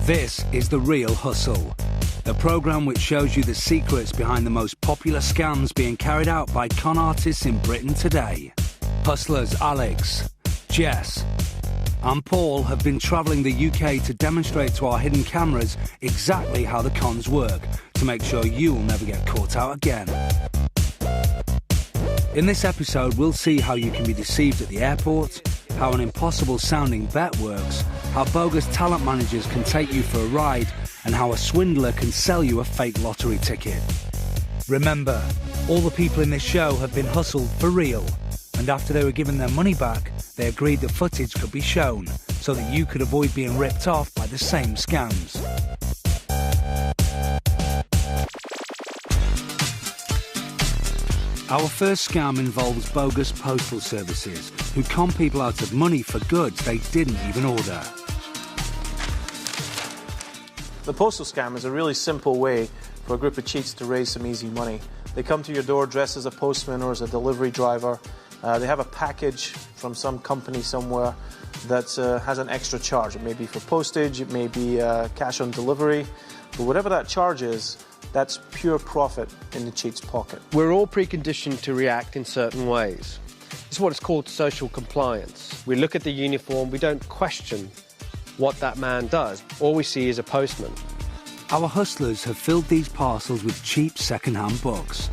This is The Real Hustle, the programme which shows you the secrets behind the most popular scams being carried out by con artists in Britain today. Hustlers Alex, Jess and Paul have been travelling the UK to demonstrate to our hidden cameras exactly how the cons work, to make sure you'll never get caught out again. In this episode, we'll see how you can be deceived at the airport, how an impossible-sounding bet works, how bogus talent managers can take you for a ride, and how a swindler can sell you a fake lottery ticket. Remember, all the people in this show have been hustled for real, and after they were given their money back, they agreed the footage could be shown, so that you could avoid being ripped off by the same scams. Our first scam involves bogus postal services, who con people out of money for goods they didn't even order. The postal scam is a really simple way for a group of cheats to raise some easy money. They come to your door dressed as a postman or as a delivery driver. They have a package from some company somewhere that has an extra charge. It may be for postage, it may be cash on delivery, but whatever that charge is, that's pure profit in the cheat's pocket. We're all preconditioned to react in certain ways. It's what is called social compliance. We look at the uniform, we don't question what that man does. All we see is a postman. Our hustlers have filled these parcels with cheap second-hand books.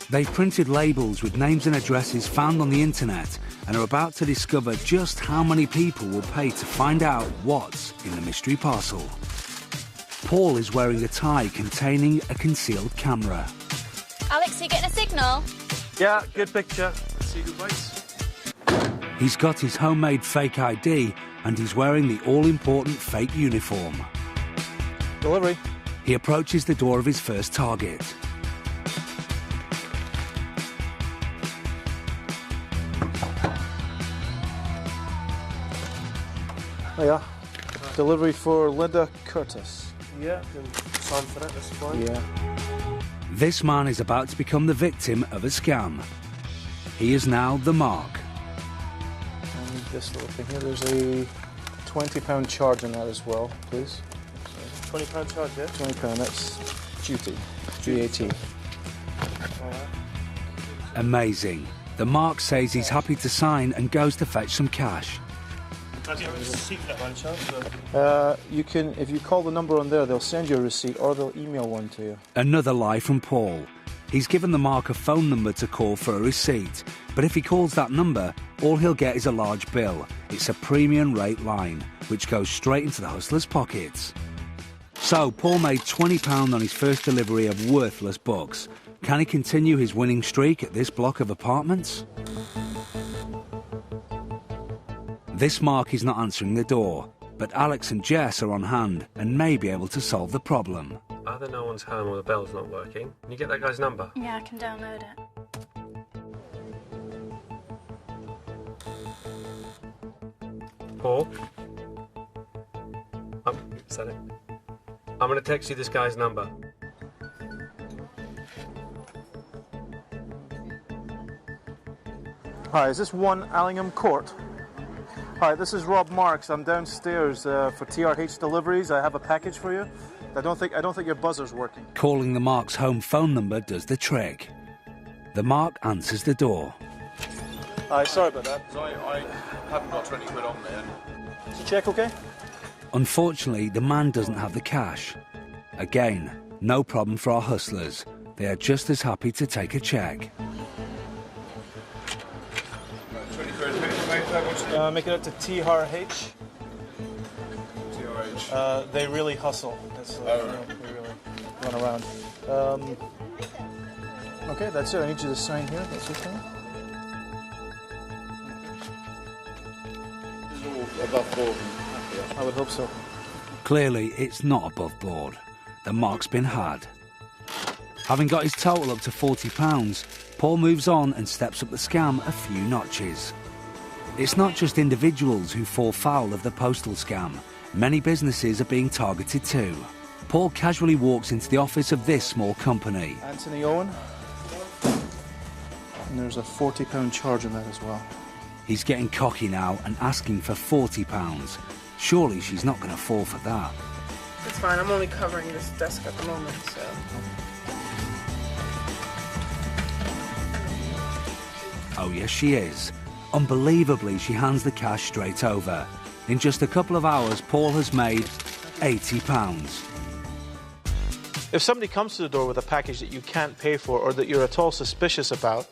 They've printed labels with names and addresses found on the internet and are about to discover just how many people will pay to find out what's in the mystery parcel. Paul is wearing a tie containing a concealed camera. Alex, are you getting a signal? Yeah, good picture. See good place. He's got his homemade fake ID and he's wearing the all-important fake uniform. Delivery. He approaches the door of his first target. Oh yeah. Delivery for Linda Curtis. Yeah, sign for that, that's fine. Yeah. This man is about to become the victim of a scam. He is now the Mark. And this little thing here, there's a £20 charge on that as well, please. £20 charge, yeah? £20, that's duty, VAT. Amazing. The Mark says he's happy to sign and goes to fetch some cash. You can, if you call the number on there, they'll send you a receipt or they'll email one to you. Another lie from Paul. He's given the Mark a phone number to call for a receipt, but if he calls that number, all he'll get is a large bill. It's a premium rate line, which goes straight into the hustler's pockets. So, Paul made £20 on his first delivery of worthless books. Can he continue his winning streak at this block of apartments? This Mark is not answering the door, but Alex and Jess are on hand and may be able to solve the problem. Either no one's home or the bell's not working. Can you get that guy's number? Yeah, I can download it. Paul? Is that it? I'm going to text you this guy's number. Hi, is this 1 Allingham Court? Hi, this is Rob Marks. I'm downstairs for TRH deliveries. I have a package for you. I don't think your buzzer's working. Calling the Mark's home phone number does the trick. The Mark answers the door. Hi, sorry about that. I haven't got 20 quid on there. Is the check okay? Unfortunately, the man doesn't have the cash. Again, no problem for our hustlers. They are just as happy to take a check. 20 quid. Make it up to TRH. TRH. They really hustle. That's, right. They really run around. Okay, that's it. I need you to sign here. That's okay. This is all above board. I would hope so. Clearly, it's not above board. The Mark's been had. Having got his total up to £40, Paul moves on and steps up the scam a few notches. It's not just individuals who fall foul of the postal scam. Many businesses are being targeted too. Paul casually walks into the office of this small company. Anthony Owen. And there's a £40 charge on that as well. He's getting cocky now and asking for £40. Surely she's not going to fall for that. It's fine, I'm only covering this desk at the moment, so... Oh yes, she is. Unbelievably, she hands the cash straight over. In just a couple of hours, Paul has made £80. If somebody comes to the door with a package that you can't pay for or that you're at all suspicious about,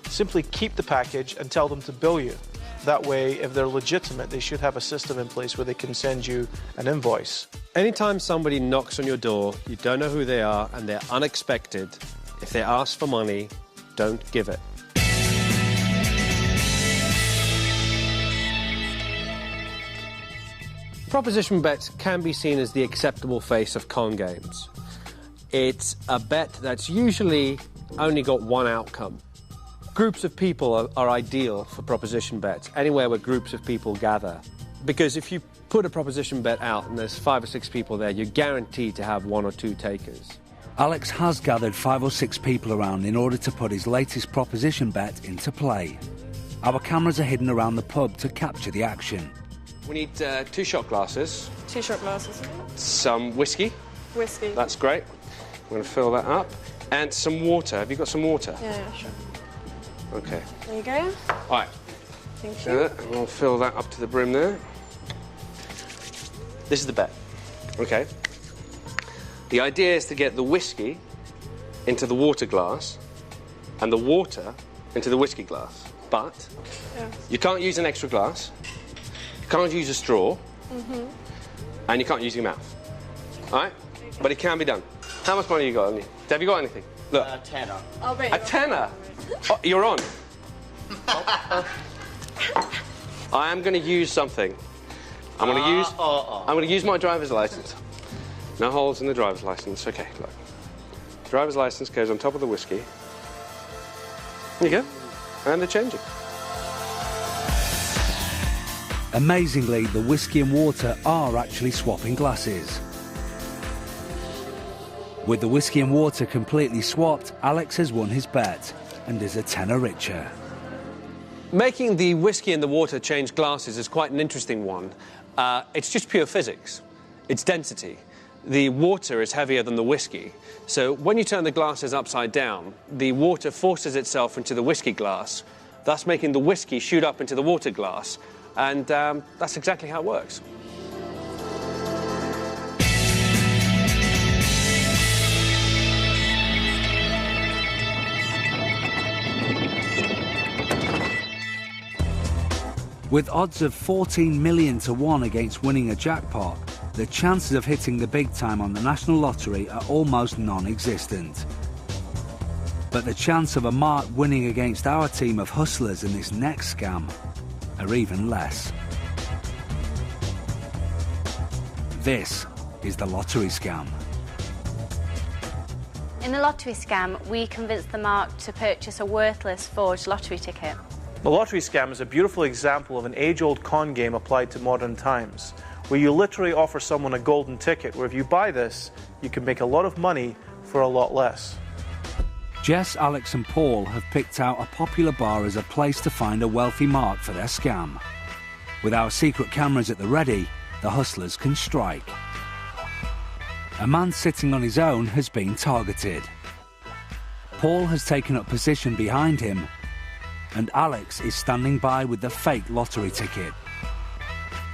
simply keep the package and tell them to bill you. That way, if they're legitimate, they should have a system in place where they can send you an invoice. Anytime somebody knocks on your door, you don't know who they are and they're unexpected, if they ask for money, don't give it. Proposition bets can be seen as the acceptable face of con games. It's a bet that's usually only got one outcome. Groups of people are ideal for proposition bets, anywhere where groups of people gather. Because if you put a proposition bet out and there's 5 or 6 people there, you're guaranteed to have 1 or 2 takers. Alex has gathered 5 or 6 people around in order to put his latest proposition bet into play. Our cameras are hidden around the pub to capture the action. We need 2 shot glasses. 2 shot glasses. Some whiskey. Whiskey. That's great. I'm going to fill that up. And some water. Have you got some water? Yeah, sure. OK. There you go. All right. Thank you. And we'll fill that up to the brim there. This is the bet. OK. The idea is to get the whiskey into the water glass and the water into the whiskey glass. But you can't use an extra glass, you can't use a straw, and you can't use your mouth. All right? But it can be done. How much money you got on you? Have you got anything? Look. A tenner. I'll bring A tenner? Oh, you're on. I am going to use something. I'm going to use my driver's license. No holes in the driver's license. OK, look. Driver's license goes on top of the whiskey. There you go. And they're changing. Amazingly, the whiskey and water are actually swapping glasses. With the whiskey and water completely swapped, Alex has won his bet and is a tenner richer. Making the whiskey and the water change glasses is quite an interesting one. It's just pure physics. It's density. The water is heavier than the whiskey. So when you turn the glasses upside down, the water forces itself into the whiskey glass, thus making the whiskey shoot up into the water glass. And that's exactly how it works. With odds of 14 million to 1 against winning a jackpot, the chances of hitting the big time on the National Lottery are almost non-existent. But the chance of a mark winning against our team of hustlers in this next scam are even less. This is the lottery scam. In the lottery scam, we convinced the mark to purchase a worthless forged lottery ticket. The lottery scam is a beautiful example of an age-old con game applied to modern times, where you literally offer someone a golden ticket, where if you buy this, you can make a lot of money for a lot less. Jess, Alex and Paul have picked out a popular bar as a place to find a wealthy mark for their scam. With our secret cameras at the ready, the hustlers can strike. A man sitting on his own has been targeted. Paul has taken up position behind him, and Alex is standing by with the fake lottery ticket.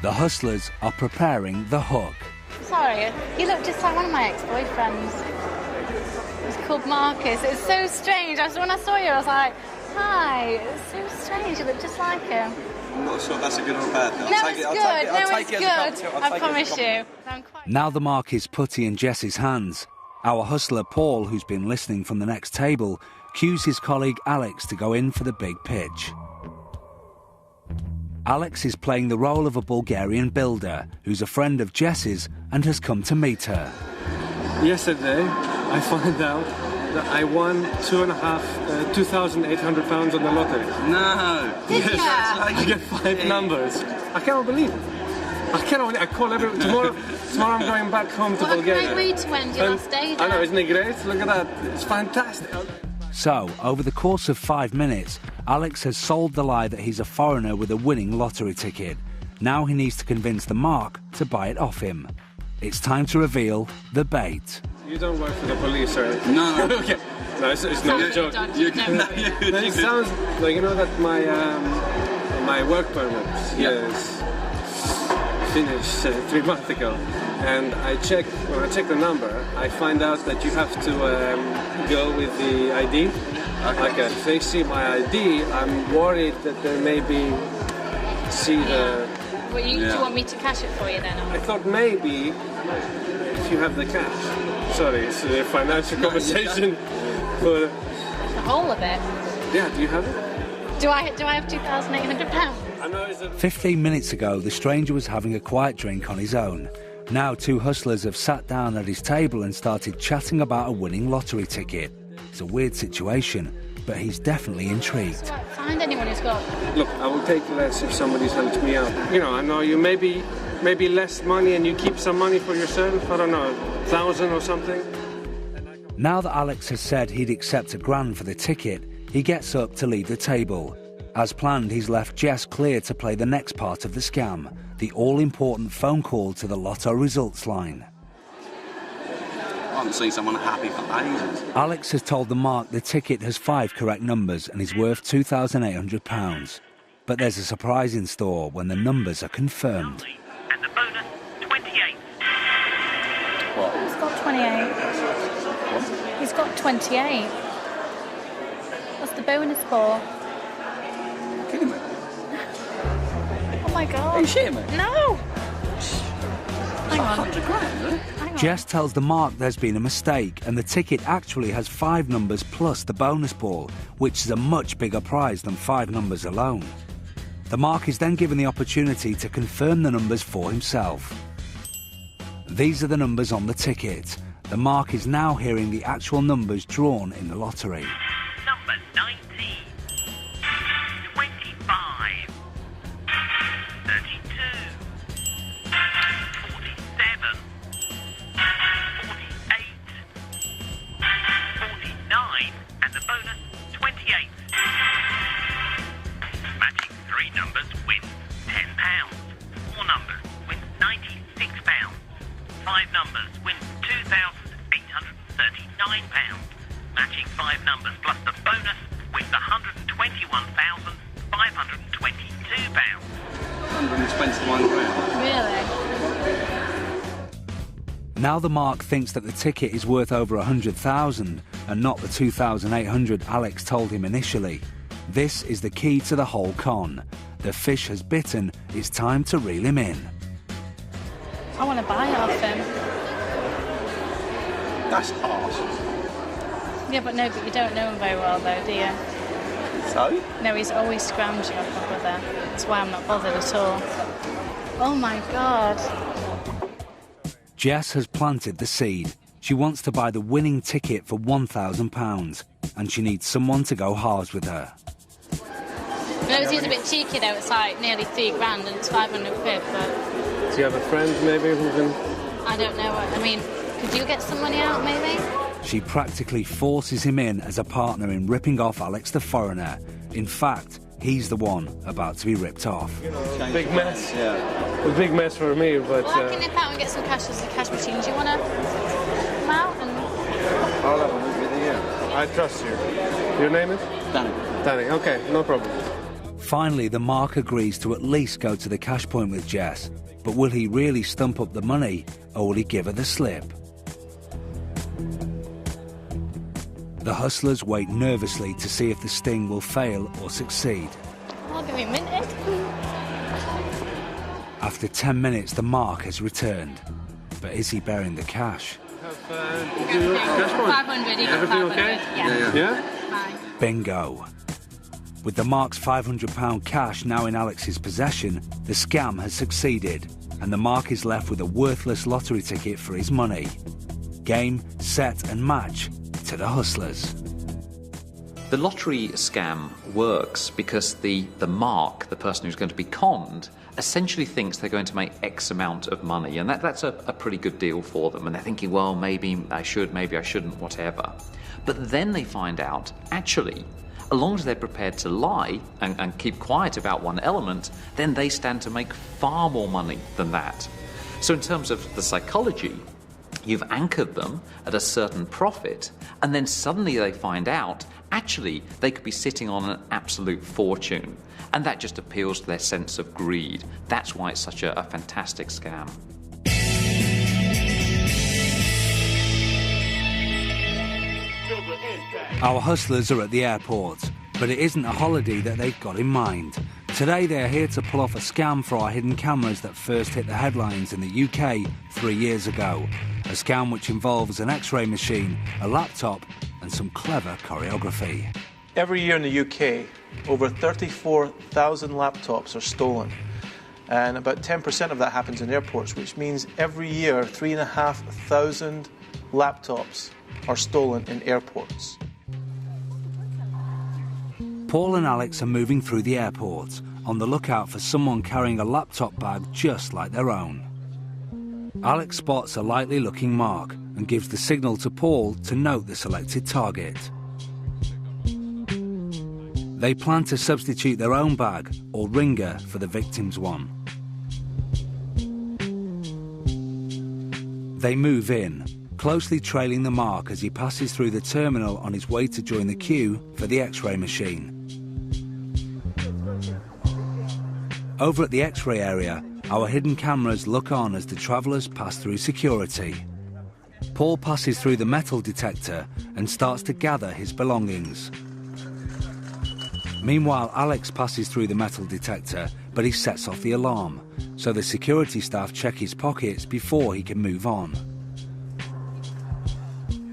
The hustlers are preparing the hook. Sorry, you look just like one of my ex-boyfriends. He's called Marcus. It's so strange. When I saw you, I was like, hi. It's so strange. You look just like him. I'm not sure if that's a good or a bad thing. No, it's good. I promise you. Now the mark is putty in Jess's hands. Our hustler Paul, who's been listening from the next table, cues his colleague Alex to go in for the big pitch. Alex is playing the role of a Bulgarian builder who's a friend of Jess's and has come to meet her. Yesterday, I found out that I won £2,800 on the lottery. No! I get 5 numbers. I cannot believe it. I call tomorrow I'm going back home to Bulgaria. What a great way to end your last day there. I know, isn't it great? Look at that. It's fantastic. So, over the course of 5 minutes, Alex has sold the lie that he's a foreigner with a winning lottery ticket. Now he needs to convince the Mark to buy it off him. It's time to reveal the bait. You don't work for the police or anything? No. Okay. No, it's not a joke. It sounds like, you know, that my work permit is finished 3 months ago. And when I check the number, I find out that you have to go with the ID. Okay. If they see my ID, I'm worried that they maybe see the... Well, do you want me to cash it for you then? I thought maybe if you have the cash. Sorry, it's a financial conversation. But The whole of it? yeah, do you have it? Do I have £2,800? I know it's 15 minutes ago, the stranger was having a quiet drink on his own. Now 2 hustlers have sat down at his table and started chatting about a winning lottery ticket. It's a weird situation, but he's definitely intrigued. So find anyone who's got... Look, I will take less if somebody's helped me out. You know, I know you maybe less money and you keep some money for yourself. I don't know, 1,000 or something. Now that Alex has said he'd accept £1,000 for the ticket, he gets up to leave the table. As planned, he's left Jess clear to play the next part of the scam, the all-important phone call to the lotto results line. I haven't seen someone happy for ages. Alex has told the Mark the ticket has 5 correct numbers and is worth £2,800. But there's a surprise in store when the numbers are confirmed. And the bonus, 28. He's got 28. He's got 28. What's the bonus for? Kidding me? Oh my God. Are you shitting me? No! Hang on. 100 grand, isn't it? Hang on. Jess tells the Mark there's been a mistake and the ticket actually has 5 numbers plus the bonus ball, which is a much bigger prize than 5 numbers alone. The Mark is then given the opportunity to confirm the numbers for himself. These are the numbers on the ticket. The Mark is now hearing the actual numbers drawn in the lottery. Number 19. 25. 32. 47. 48. 49. And the bonus, 28. Matching 3 numbers wins £10. 4 numbers wins £96. 5 numbers wins £2,839. Matching 5 numbers plus the bonus wins £121,522. 121 grand. Really? Now the Mark thinks that the ticket is worth over 100,000 and not the 2,800 Alex told him initially. This is the key to the whole con. The fish has bitten, it's time to reel him in. I want to buy off him. That's harsh. Yeah, but you don't know him very well though, do you? So? No, he's always scrounging off my brother. That's why I'm not bothered at all. Oh my God. Jess has planted the seed. She wants to buy the winning ticket for £1,000 and she needs someone to go halves with her. No, it seems a bit cheeky though. It's like nearly £3 grand and it's 500 quid, but Do you have a friend maybe who can... I don't know what... I mean, could you get some money out maybe? She practically forces him in as a partner in ripping off Alex the foreigner. In fact, he's the one about to be ripped off. Big mess. Yeah. A big mess for me, but... Well, I can nip out and get some cash as a cash machine. Do you want to come out and... I'll have a look with you. I trust you. Your name is? Danny. Danny, okay, no problem. Finally, the Mark agrees to at least go to the cash point with Jess. But will he really stump up the money, or will he give her the slip? The hustlers wait nervously to see if the sting will fail or succeed. I'll give you a minute. After 10 minutes, the Mark has returned. But is he bearing the cash? Everything. 500, you got Everything 500. okay? Yeah. Yeah? Fine. Bingo. With the Mark's £500 cash now in Alex's possession, the scam has succeeded, and the Mark is left with a worthless lottery ticket for his money. Game, set and match to the hustlers. The lottery scam works because the Mark, the person who's going to be conned, essentially thinks they're going to make X amount of money, and that's a pretty good deal for them, and they're thinking, well, maybe I should, maybe I shouldn't, whatever. But then they find out, actually, as long as they're prepared to lie and keep quiet about one element, then they stand to make far more money than that. So in terms of the psychology, you've anchored them at a certain profit, and then suddenly they find out, actually, they could be sitting on an absolute fortune. And that just appeals to their sense of greed. That's why it's such a fantastic scam. Our hustlers are at the airport, but it isn't a holiday that they've got in mind. Today they're here to pull off a scam for our hidden cameras that first hit the headlines in the UK 3 years ago. A scam which involves an X-ray machine, a laptop and some clever choreography. Every year in the UK, over 34,000 laptops are stolen. And about 10% of that happens in airports, which means every year 3,500 laptops are stolen in airports. Paul and Alex are moving through the airport, on the lookout for someone carrying a laptop bag just like their own. Alex spots a likely looking mark and gives the signal to Paul to note the selected target. They plan to substitute their own bag or ringer for the victim's one. They move in, closely trailing the mark as he passes through the terminal on his way to join the queue for the X-ray machine. Over at the X-ray area, our hidden cameras look on as the travellers pass through security. Paul passes through the metal detector and starts to gather his belongings. Meanwhile, Alex passes through the metal detector, but he sets off the alarm, so the security staff check his pockets before he can move on.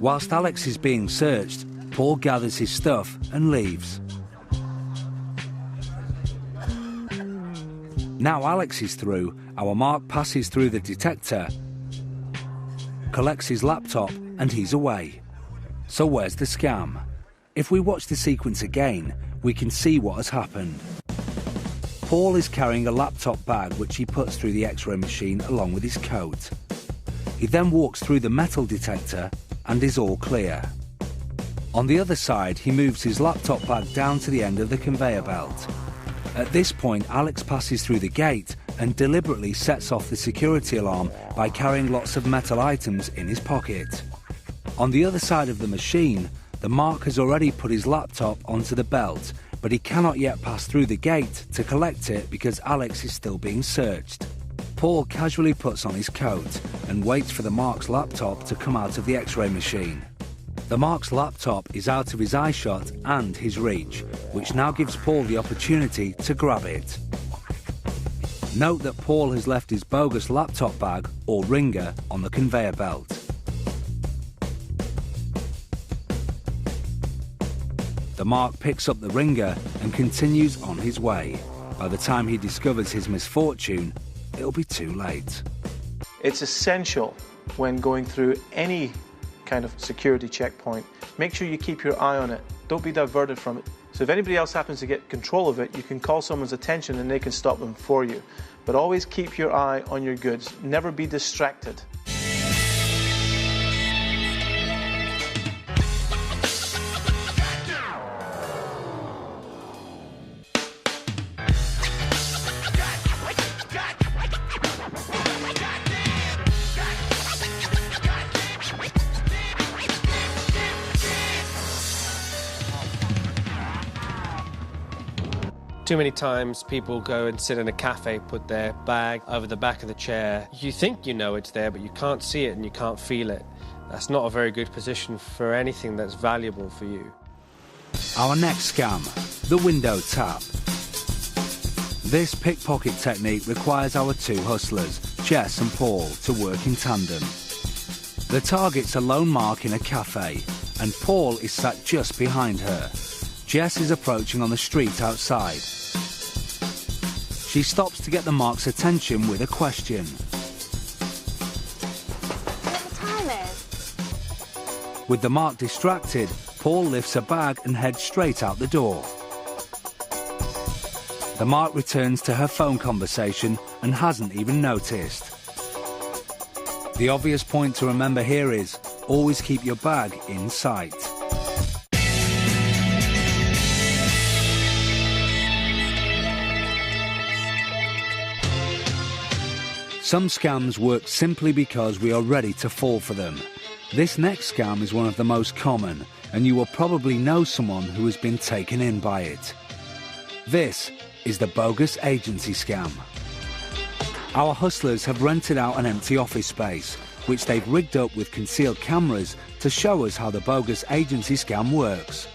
Whilst Alex is being searched, Paul gathers his stuff and leaves. Now Alex is through, our mark passes through the detector, collects his laptop and he's away. So where's the scam? If we watch the sequence again, we can see what has happened. Paul is carrying a laptop bag which he puts through the X-ray machine along with his coat. He then walks through the metal detector and is all clear. On the other side, he moves his laptop bag down to the end of the conveyor belt. At this point, Alex passes through the gate and deliberately sets off the security alarm by carrying lots of metal items in his pocket. On the other side of the machine, the mark has already put his laptop onto the belt, but he cannot yet pass through the gate to collect it because Alex is still being searched. Paul casually puts on his coat and waits for the mark's laptop to come out of the X-ray machine. The mark's laptop is out of his eyeshot and his reach, which now gives Paul the opportunity to grab it. Note that Paul has left his bogus laptop bag or ringer on the conveyor belt. The mark picks up the ringer and continues on his way. By the time he discovers his misfortune, it'll be too late. It's essential when going through any kind of security checkpoint. Make sure you keep your eye on it. Don't be diverted from it. So if anybody else happens to get control of it, you can call someone's attention and they can stop them for you. But always keep your eye on your goods. Never be distracted. Too many times people go and sit in a cafe, put their bag over the back of the chair. You think you know it's there, but you can't see it and you can't feel it. That's not a very good position for anything that's valuable for you. Our next scam, the window tap. This pickpocket technique requires our two hustlers, Jess and Paul, to work in tandem. The target's a lone mark in a cafe, and Paul is sat just behind her. Jess is approaching on the street outside. She stops to get the mark's attention with a question. What time is? With the mark distracted, Paul lifts a bag and heads straight out the door. The mark returns to her phone conversation and hasn't even noticed. The obvious point to remember here is, always keep your bag in sight. Some scams work simply because we are ready to fall for them. This next scam is one of the most common, and you will probably know someone who has been taken in by it. This is the bogus agency scam. Our hustlers have rented out an empty office space, which they've rigged up with concealed cameras to show us how the bogus agency scam works.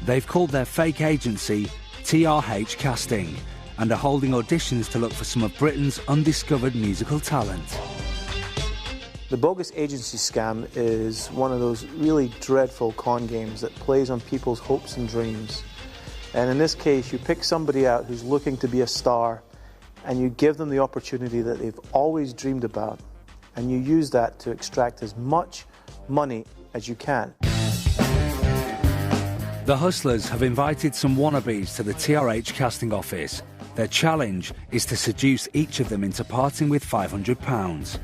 They've called their fake agency TRH Casting and are holding auditions to look for some of Britain's undiscovered musical talent. The bogus agency scam is one of those really dreadful con games that plays on people's hopes and dreams. And in this case, you pick somebody out who's looking to be a star, and you give them the opportunity that they've always dreamed about, and you use that to extract as much money as you can. The hustlers have invited some wannabes to the TRH casting office. Their challenge is to seduce each of them into parting with £500.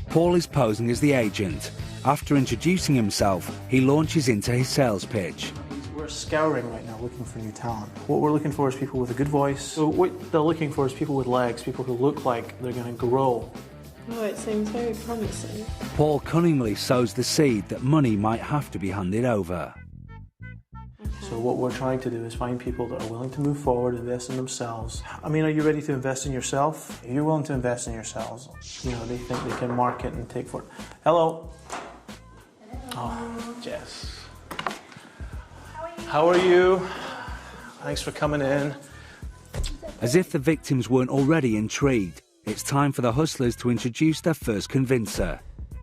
Paul is posing as the agent. After introducing himself, he launches into his sales pitch. We're scouring right now looking for new talent. What we're looking for is people with a good voice. So what they're looking for is people with legs, people who look like they're going to grow. Oh, it seems very promising. Paul cunningly sows the seed that money might have to be handed over. So what we're trying to do is find people that are willing to move forward, invest in themselves. I mean, are you ready to invest in yourself? If you're willing to invest in yourselves, you know, they think they can market and take for it. Hello. Oh, Jess. How are you? Thanks for coming in. As if the victims weren't already intrigued, it's time for the hustlers to introduce their first convincer.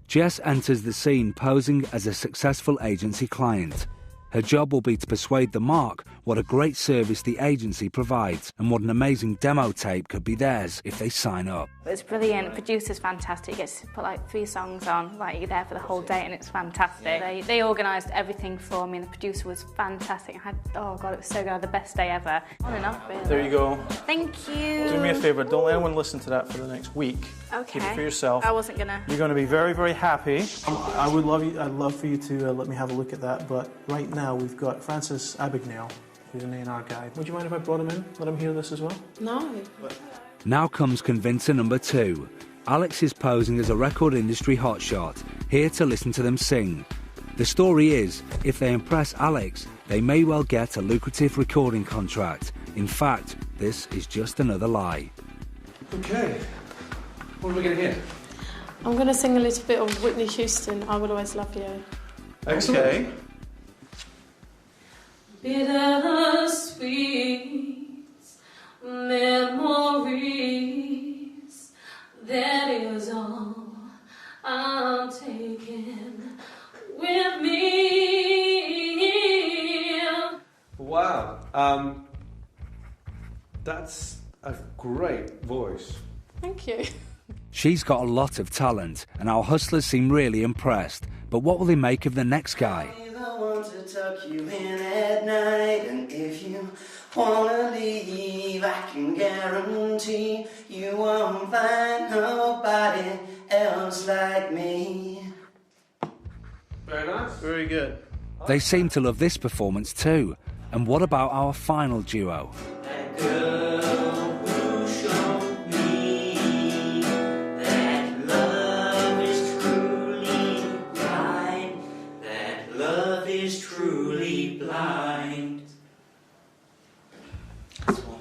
Jess enters the scene posing as a successful agency client. Her job will be to persuade the Mark what a great service the agency provides and what an amazing demo tape could be theirs if they sign up. It's brilliant. The producer's fantastic. He gets to put like 3 songs on, like you're there for the whole day, and it's fantastic. They organised everything for me, and the producer was fantastic. Oh God, it was so good. I had the best day ever. On and off, really. There you go. Thank you. Do me a favour, don't let anyone listen to that for the next week. Okay. Keep it for yourself. I wasn't gonna. You're going to be very, very happy. I'd love for you to let me have a look at that, but right now we've got Francis Abagnale, who's an A&R guy. Would you mind if I brought him in? Let him hear this as well? No. Now comes convincer number 2. Alex is posing as a record industry hotshot, here to listen to them sing. The story is, if they impress Alex, they may well get a lucrative recording contract. In fact, this is just another lie. Okay. What are we going to hear? I'm going to sing a little bit of Whitney Houston, I Will Always Love You. Okay. Bittersweet memories, that is all I'm taking with me. Wow. That's a great voice. Thank you. She's got a lot of talent, and our hustlers seem really impressed. But what will they make of the next guy? To tuck you in at night, and if you wanna leave, I can guarantee you won't find nobody else like me. Very nice. Very good. They seem to love this performance too. And what about our final duo? That girl who showed me that love is truly blind, that love is truly blind.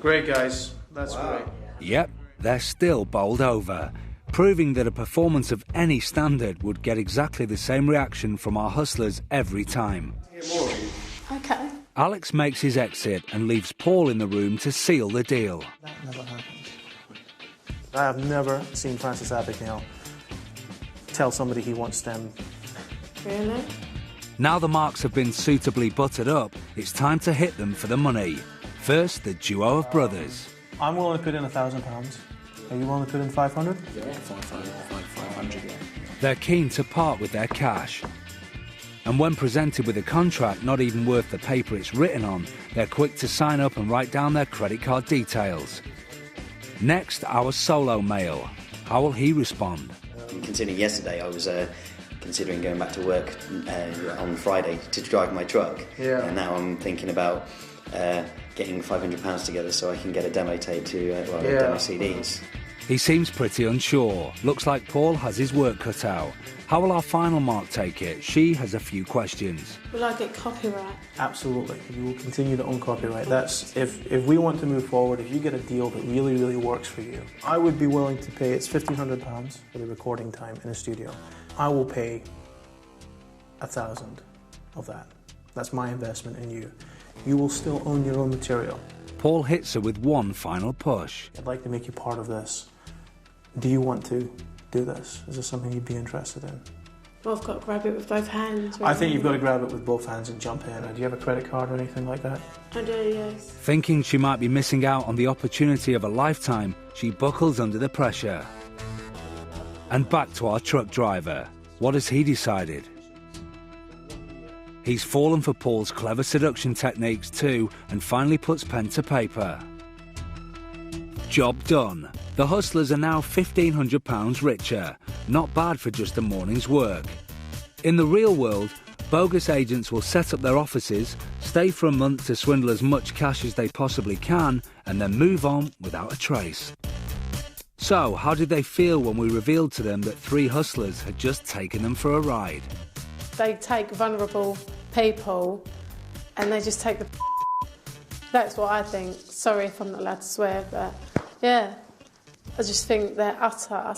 Great, guys. That's great. Yep, they're still bowled over, proving that a performance of any standard would get exactly the same reaction from our hustlers every time. Okay. Alex makes his exit and leaves Paul in the room to seal the deal. That never happened. I have never seen Francis Abagnale tell somebody he wants them. Really? Now the marks have been suitably buttered up, it's time to hit them for the money. First, the duo of brothers. I'm willing to put in £1,000. Are you willing to put in 500? Yeah, 500. They're keen to part with their cash. And when presented with a contract not even worth the paper it's written on, they're quick to sign up and write down their credit card details. Next, our solo male. How will he respond? Considering yesterday I was considering going back to work on Friday to drive my truck. Yeah. And now I'm thinking about getting £500 together so I can get a demo tape to, demo CDs. He seems pretty unsure. Looks like Paul has his work cut out. How will our final mark take it? She has a few questions. Will I get copyright? Absolutely. You will continue to own copyright. That's if we want to move forward, if you get a deal that really, really works for you, I would be willing to pay, it's £1,500 for the recording time in a studio. I will pay 1,000 of that. That's my investment in you. You will still own your own material. Paul hits her with one final push. I'd like to make you part of this. Do you want to do this? Is this something you'd be interested in? Well, I've got to grab it with both hands. I think you've got to grab it with both hands and jump in. Do you have a credit card or anything like that? I do, yes. Thinking she might be missing out on the opportunity of a lifetime, she buckles under the pressure. And back to our truck driver. What has he decided? He's fallen for Paul's clever seduction techniques too, and finally puts pen to paper. Job done. The hustlers are now £1,500 richer. Not bad for just a morning's work. In the real world, bogus agents will set up their offices, stay for a month to swindle as much cash as they possibly can, and then move on without a trace. So, how did they feel when we revealed to them that 3 hustlers had just taken them for a ride? They take vulnerable people and they just take the... That's what I think. Sorry if I'm not allowed to swear, but yeah. I just think they're utter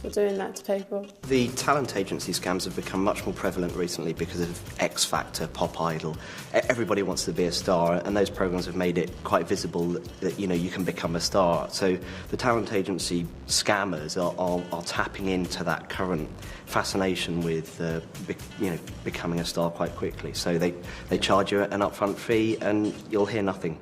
for doing that to people. The talent agency scams have become much more prevalent recently because of X Factor, Pop Idol. Everybody wants to be a star, and those programs have made it quite visible that you can become a star. So the talent agency scammers are tapping into that current fascination with becoming a star quite quickly. So they charge you an upfront fee, and you'll hear nothing.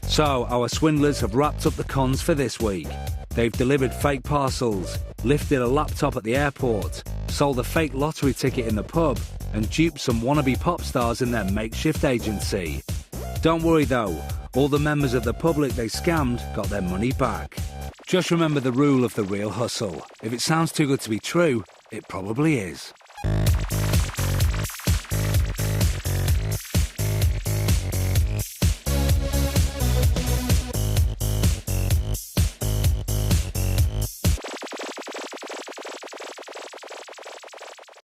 So, our swindlers have wrapped up the cons for this week. They've delivered fake parcels, lifted a laptop at the airport, sold a fake lottery ticket in the pub, and duped some wannabe pop stars in their makeshift agency. Don't worry though, all the members of the public they scammed got their money back. Just remember the rule of the real hustle. If it sounds too good to be true, it probably is.